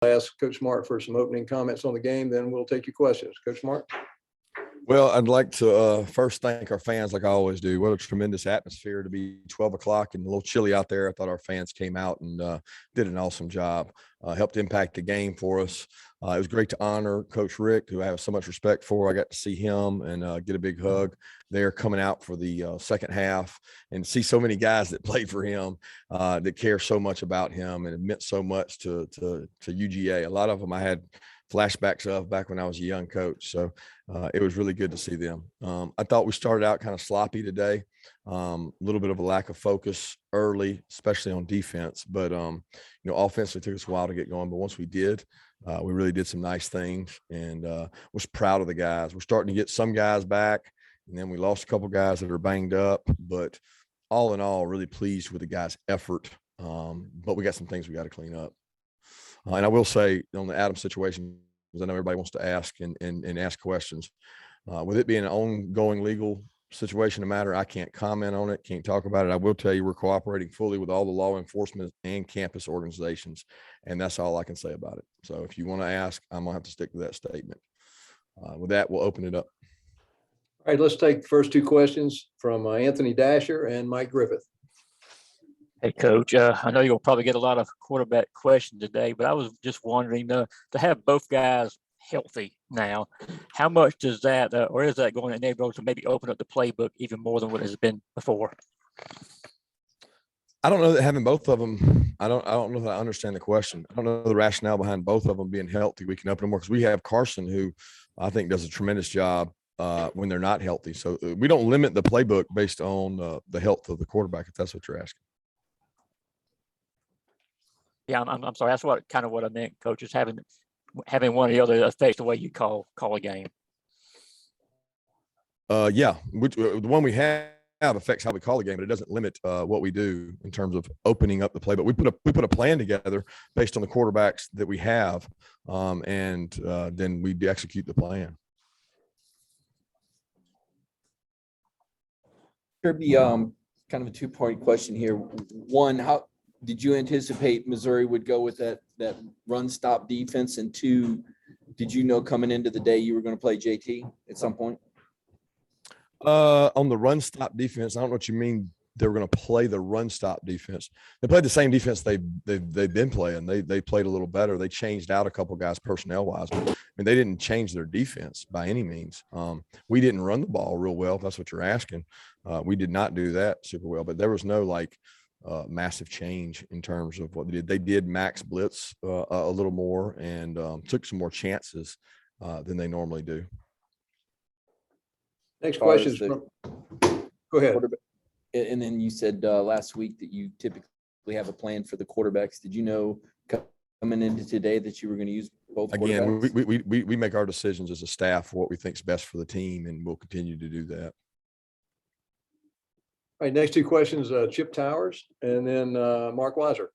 ask Coach Smart for some opening comments on the game, then we'll take your questions. Coach Smart. Well, I'd like to first thank our fans like I always do. What a tremendous atmosphere to be 12 o'clock and a little chilly out there. I thought our fans came out and did an awesome job, helped impact the game for us. It was great to honor Coach Rick, who I have so much respect for. I got to see him and get a big hug there coming out for the second half and see so many guys that played for him that care so much about him and it meant so much to UGA. A lot of them I had flashbacks of back when I was a young coach. So it was really good to see them. I thought we started out kind of sloppy today, a little bit of a lack of focus early, especially on defense, but offensively took us a while to get going. But once we did, we really did some nice things and was proud of the guys. We're starting to get some guys back and then we lost a couple guys that are banged up, but all in all, really pleased with the guys' effort. But we got some things we got to clean up. And I will say on the Adams situation, because I know everybody wants to ask and ask questions, with it being an ongoing legal situation, no matter, I can't comment on it, can't talk about it. I will tell you we're cooperating fully with all the law enforcement and campus organizations, and that's all I can say about it. So if you want to ask, I'm going to have to stick to that statement. With that, we'll open it up. All right, let's take the first two questions from Anthony Dasher and Mike Griffith. Hey, Coach, I know you'll probably get a lot of quarterback questions today, but I was just wondering to have both guys healthy now, how much does that, or is that going to enable to maybe open up the playbook even more than what has been before? I don't know that having both of them, I don't know that I understand the question. I don't know the rationale behind both of them being healthy. We can open them more because we have Carson, who I think does a tremendous job when they're not healthy. So we don't limit the playbook based on the health of the quarterback, if that's what you're asking. Yeah, I'm sorry. That's what I meant, Coach, is having one or the other affects the way you call a game. Yeah, the one we have affects how we call a game, but it doesn't limit what we do in terms of opening up the play. But we put a plan together based on the quarterbacks that we have, and then we execute the plan. Kirby, kind of a two-part question here. One, how did you anticipate Missouri would go with that run stop defense? And two, did you know coming into the day you were going to play JT at some point? On the run stop defense, I don't know what you mean. They were going to play the run stop defense. They played the same defense they've been playing. They played a little better. They changed out a couple guys personnel wise, but I mean they didn't change their defense by any means. We didn't run the ball real well, if that's what you're asking. We did not do that super well, but there was no massive change in terms of what they did. They did max blitz a little more and took some more chances than they normally do. Next question is from, go ahead. And then you said last week that you typically have a plan for the quarterbacks. Did you know coming into today that you were going to use both quarterbacks? Again, we make our decisions as a staff for what we think is best for the team, and we'll continue to do that. All right, next two questions, Chip Towers and then Mark Weiser.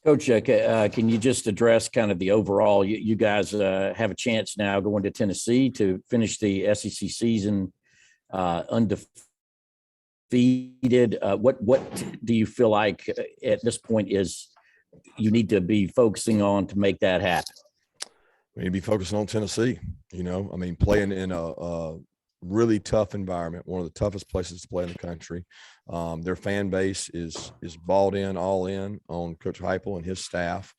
Coach, can you just address kind of the overall, you guys have a chance now going to Tennessee to finish the SEC season undefeated. What do you feel like at this point is you need to be focusing on to make that happen? We need to be focusing on Tennessee, playing in a really tough environment, one of the toughest places to play in the country. Their fan base is balled in, all in on Coach Heupel and his staff.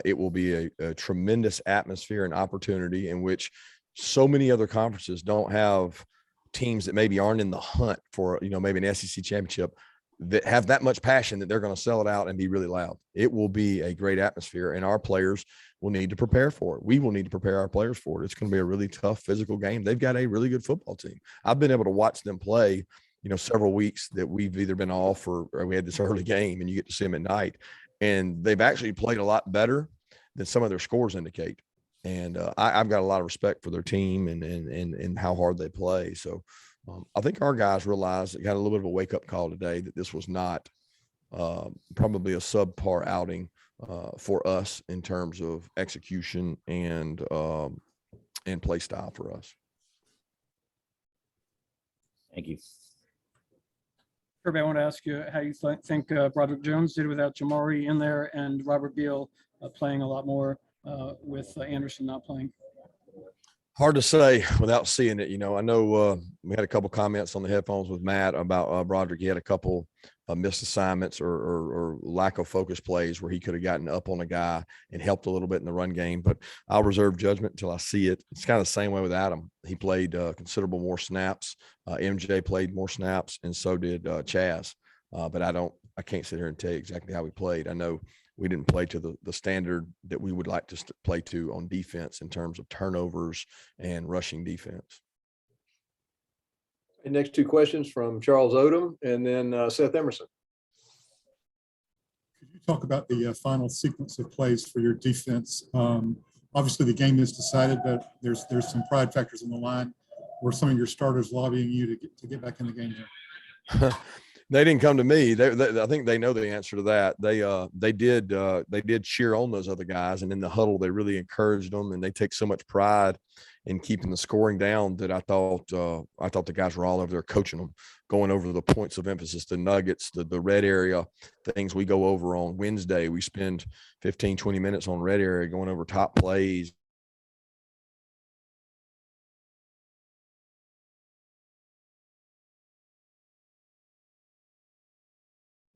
It will be a tremendous atmosphere and opportunity in which so many other conferences don't have teams that maybe aren't in the hunt for, maybe an SEC championship that have that much passion that they're going to sell it out and be really loud. It will be a great atmosphere, and our players will need to prepare for it. We will need to prepare our players for it. It's going to be a really tough physical game. They've got a really good football team. I've been able to watch them play, several weeks that we've either been off or we had this early game and you get to see them at night, and they've actually played a lot better than some of their scores indicate. And I've got a lot of respect for their team and how hard they play. So I think our guys realized they got a little bit of a wake-up call today that this was not probably a subpar outing for us in terms of execution and play style for us. Thank you. Kirby, I want to ask you how you think Broderick Jones did without Jamari in there and Robert Beal playing a lot more with Anderson not playing? Hard to say without seeing it. I know we had a couple comments on the headphones with Matt about Broderick. He had a couple missed assignments or lack of focus plays where he could have gotten up on a guy and helped a little bit in the run game, but I'll reserve judgment until I see it. It's kind of the same way with Adam. He played considerable more snaps. MJ played more snaps, and so did Chaz. But I can't sit here and tell you exactly how we played. I know we didn't play to the standard that we would like to play to on defense in terms of turnovers and rushing defense. And next two questions from Charles Odom and then Seth Emerson. Could you talk about the final sequence of plays for your defense? Obviously, the game is decided, but there's some pride factors on the line. Were some of your starters lobbying you to get back in the game here? They didn't come to me. I think they know the answer to that. They did cheer on those other guys, and in the huddle, they really encouraged them, and they take so much pride in keeping the scoring down that I thought the guys were all over there coaching them, going over the points of emphasis, the nuggets, the red area, things we go over on Wednesday. We spend 15, 20 minutes on red area going over top plays.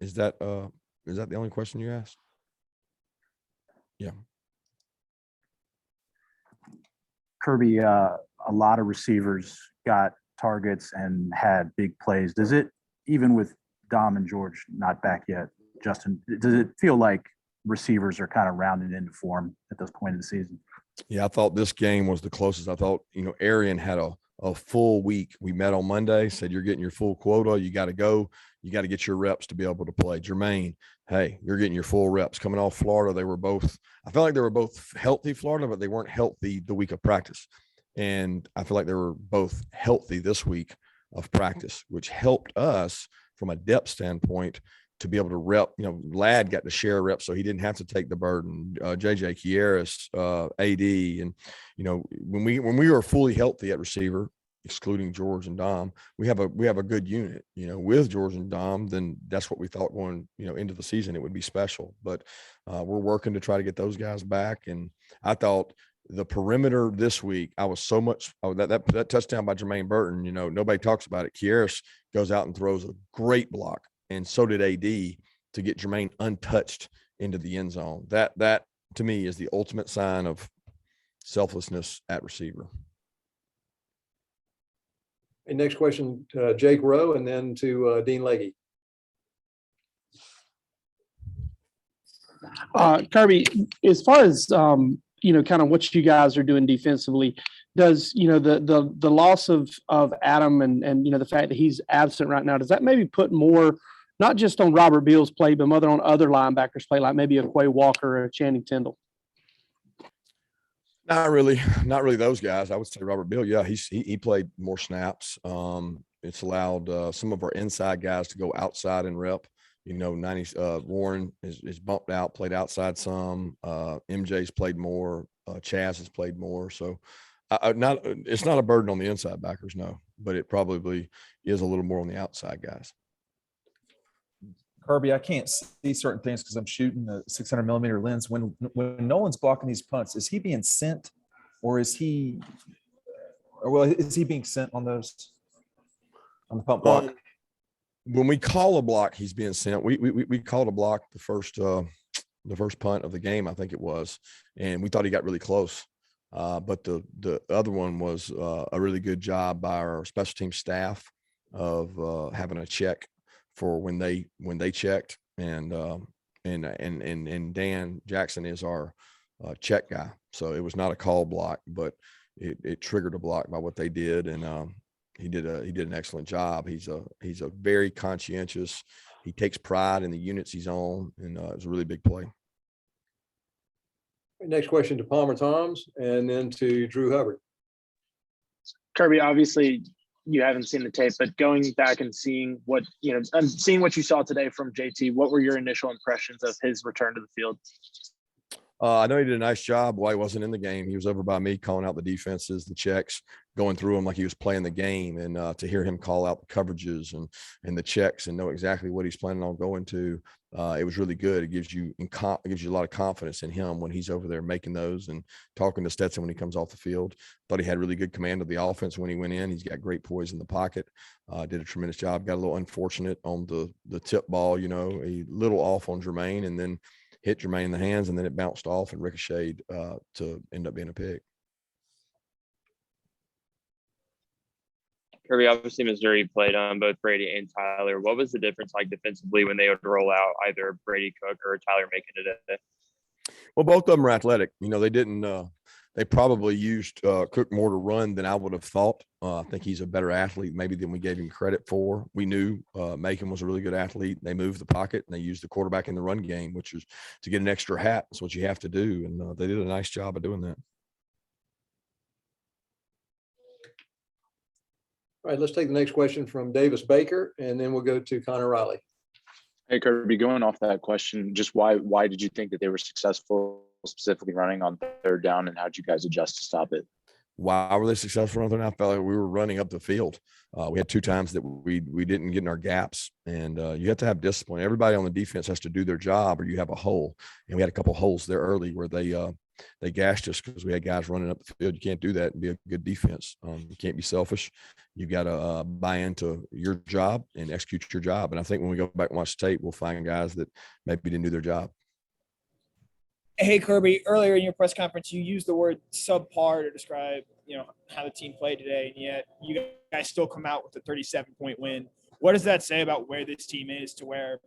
Is that the only question you asked? Yeah. Kirby, a lot of receivers got targets and had big plays. Does it, even with Dom and George not back yet, Justin, does it feel like receivers are kind of rounded into form at this point in the season? Yeah, I thought this game was the closest. I thought, Arian had a full week. We met on Monday, said you're getting your full quota. You got to go. You got to get your reps to be able to play. Jermaine, hey, you're getting your full reps. Coming off Florida, I felt like they were both healthy Florida, but they weren't healthy the week of practice. And I feel like they were both healthy this week of practice, which helped us from a depth standpoint to be able to rep. Ladd got to share reps, so he didn't have to take the burden. JJ Kieras, AD, and when we were fully healthy at receiver, excluding George and Dom, we have a good unit. With George and Dom, then that's what we thought going into the season it would be special. But we're working to try to get those guys back. And I thought the perimeter this week, I was so much that touchdown by Jermaine Burton. Nobody talks about it. Kieras goes out and throws a great block, and so did AD to get Jermaine untouched into the end zone. That to me is the ultimate sign of selflessness at receiver. And next question, Jake Rowe, and then to Dean Legge. Kirby, as far as kind of what you guys are doing defensively, does the loss of Adam and the fact that he's absent right now, does that maybe put more not just on Robert Beal's play, but on other linebackers' play, like maybe a Quay Walker or a Channing Tindall? Not really those guys. I would say Robert Beal. Yeah, he played more snaps. It's allowed some of our inside guys to go outside and rep. Warren is bumped out, played outside some. MJ's played more. Chaz has played more. So it's not a burden on the inside backers, no, but it probably is a little more on the outside guys. Kirby, I can't see certain things because I'm shooting a 600 millimeter lens. When Nolan's blocking these punts, is he being sent, or is he being sent on the pump block? When we call a block, he's being sent. We called a block the first punt of the game, I think it was, and we thought he got really close. But the other one was a really good job by our special team staff of having a check for when they checked, and Dan Jackson is our check guy. So it was not a call block, but it triggered a block by what they did, and he did an excellent job. He's a very conscientious. He takes pride in the units he's on, and it was a really big play. Next question to Palmer Toms, and then to Drew Hubbard. Kirby, obviously you haven't seen the tape, but going back and seeing what you saw today from JT, what were your initial impressions of his return to the field? I know he did a nice job while he wasn't in the game. He was over by me calling out the defenses, the checks, going through them like he was playing the game. And to hear him call out the coverages and the checks and know exactly what he's planning on going to, it was really good. It gives you a lot of confidence in him when he's over there making those and talking to Stetson when he comes off the field. Thought he had really good command of the offense when he went in. He's got great poise in the pocket. Did a tremendous job. Got a little unfortunate on the tip ball, a little off on Jermaine, and then hit Jermaine in the hands, and then it bounced off and ricocheted to end up being a pick. Kirby, obviously Missouri played on both Brady and Tyler. What was the difference like defensively when they would roll out either Brady Cook or Tyler Macon today? Well, both of them were athletic. They didn't. They probably used Cook more to run than I would have thought. I think he's a better athlete maybe than we gave him credit for. We knew Macon was a really good athlete. They moved the pocket and they used the quarterback in the run game, which is to get an extra hat. That's what you have to do, and they did a nice job of doing that. All right, let's take the next question from Davis Baker, and then we'll go to Connor Riley. Hey, Kirby, going off that question, just why did you think that they were successful specifically running on third down, and how did you guys adjust to stop it? Why were they successful on third down? I felt like we were running up the field. We had 2 times that we didn't get in our gaps, and you have to have discipline. Everybody on the defense has to do their job, or you have a hole. And we had a couple holes there early where they gashed us because we had guys running up the field. You can't do that and be a good defense. You can't be selfish. You've got to buy into your job and execute your job. And I think when we go back and watch tape, we'll find guys that maybe didn't do their job. Hey, Kirby, earlier in your press conference, you used the word subpar to describe, how the team played today, and yet you guys still come out with a 37-point win. What does that say about where this team is, to where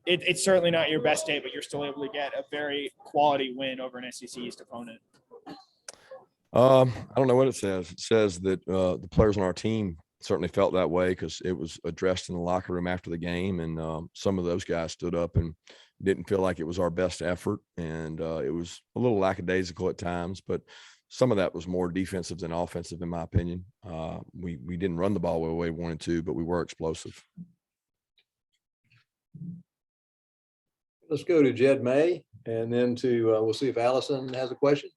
it's certainly not your best day, but you're still able to get a very quality win over an SEC East opponent? I don't know what it says. It says that the players on our team certainly felt that way because it was addressed in the locker room after the game, and some of those guys stood up and didn't feel like it was our best effort, and it was a little lackadaisical at times, but some of that was more defensive than offensive, in my opinion. We didn't run the ball the way we wanted to, but we were explosive. Let's go to Jed May, and then we'll see if Allison has a question.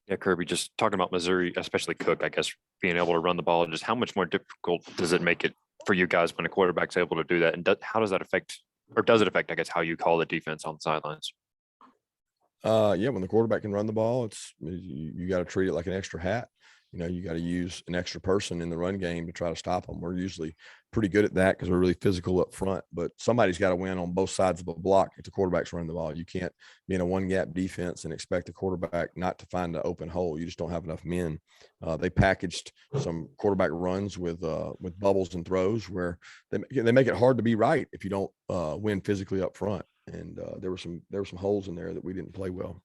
Yeah, Kirby, just talking about Missouri, especially Cook, I guess, being able to run the ball, just how much more difficult does it make it for you guys when a quarterback's able to do that? And how does that affect, or does it affect, I guess, how you call the defense on the sidelines? Yeah, when the quarterback can run the ball, you got to treat it like an extra hat. You got to use an extra person in the run game to try to stop them. We're usually pretty good at that because we're really physical up front, but somebody's got to win on both sides of a block if the quarterback's running the ball. You can't be in a one-gap defense and expect the quarterback not to find an open hole. You just don't have enough men. They packaged some quarterback runs with bubbles and throws where they make it hard to be right if you don't win physically up front. And there were some holes in there that we didn't play well.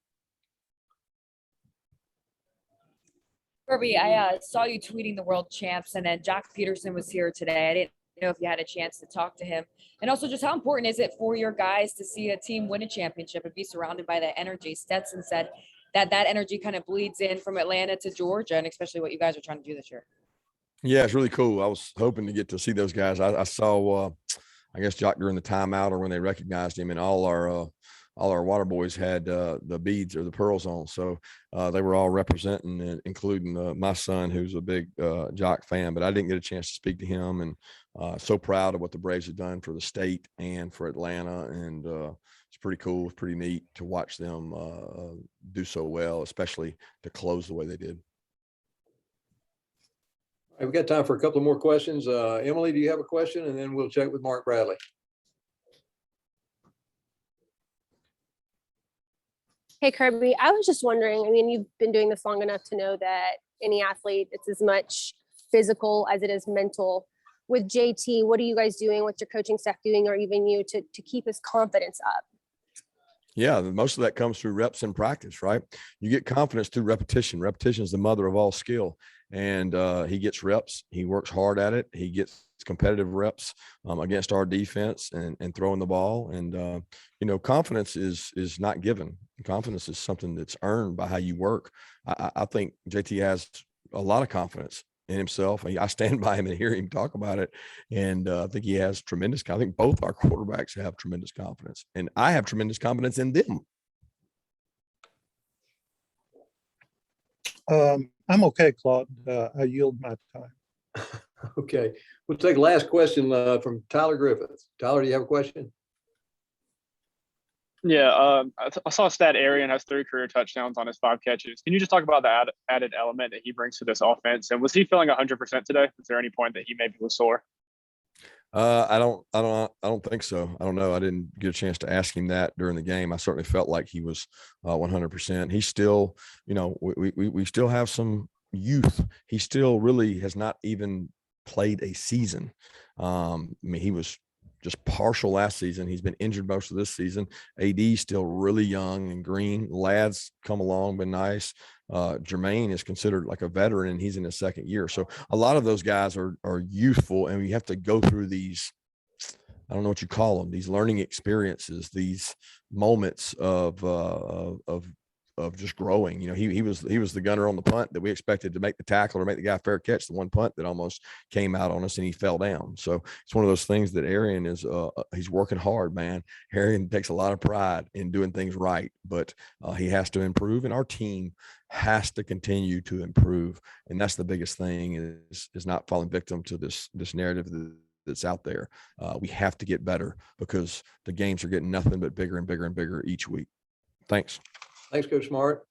Kirby, I saw you tweeting the world champs, and then Jock Peterson was here today. I didn't know if you had a chance to talk to him. And also, just how important is it for your guys to see a team win a championship and be surrounded by that energy? Stetson said that energy kind of bleeds in from Atlanta to Georgia, and especially what you guys are trying to do this year. Yeah, it's really cool. I was hoping to get to see those guys. I saw, I guess, Jock during the timeout or when they recognized him, and all our water boys had the beads or the pearls on. So they were all representing, including my son, who's a big Jock fan, but I didn't get a chance to speak to him, and so proud of what the Braves have done for the state and for Atlanta. And it's pretty cool. It's pretty neat to watch them do so well, especially to close the way they did. All right, we've got time for a couple of more questions. Emily, do you have a question? And then we'll check with Mark Bradley. Hey, Kirby, I was just wondering, you've been doing this long enough to know that any athlete, it's as much physical as it is mental. With JT, what are you guys doing? What's your coaching staff doing, or even you, to keep his confidence up? Yeah, most of that comes through reps in practice, right? You get confidence through repetition. Repetition is the mother of all skill. And he gets reps. He works hard at it. He gets competitive reps against our defense and throwing the ball. And, confidence is not given. Confidence is something that's earned by how you work. I think JT has a lot of confidence in himself. I stand by him and hear him talk about it. And I think he has tremendous, I think both our quarterbacks have tremendous confidence. And I have tremendous confidence in them. I'm okay, Claude. I yield my time. Okay, we'll take the last question from Tyler Griffith. Tyler, do you have a question? Yeah, I saw a stat Arian has 3 career touchdowns on his 5 catches. Can you just talk about the added element that he brings to this offense? And was he feeling 100% today? Was there any point that he maybe was sore? I don't think so. I don't know. I didn't get a chance to ask him that during the game. I certainly felt like he was 100%. He's still, you know, we still have some youth. He still really has not even played a season. I mean, he was just partial last season. He's been injured most of this season. AD still really young and green. Lads come along, been nice. Jermaine is considered like a veteran and he's in his 2nd year. So a lot of those guys are youthful, and you have to go through these, I don't know what you call them, these learning experiences, these moments of just growing. You know, he was the gunner on the punt that we expected to make the tackle or make the guy fair catch, the one punt that almost came out on us and he fell down. So it's one of those things that Arian is he's working hard, man. Arian takes a lot of pride in doing things right, but he has to improve, and our team has to continue to improve. And that's the biggest thing is not falling victim to this narrative that's out there. We have to get better because the games are getting nothing but bigger and bigger and bigger each week. Thanks. Thanks, Coach Smart.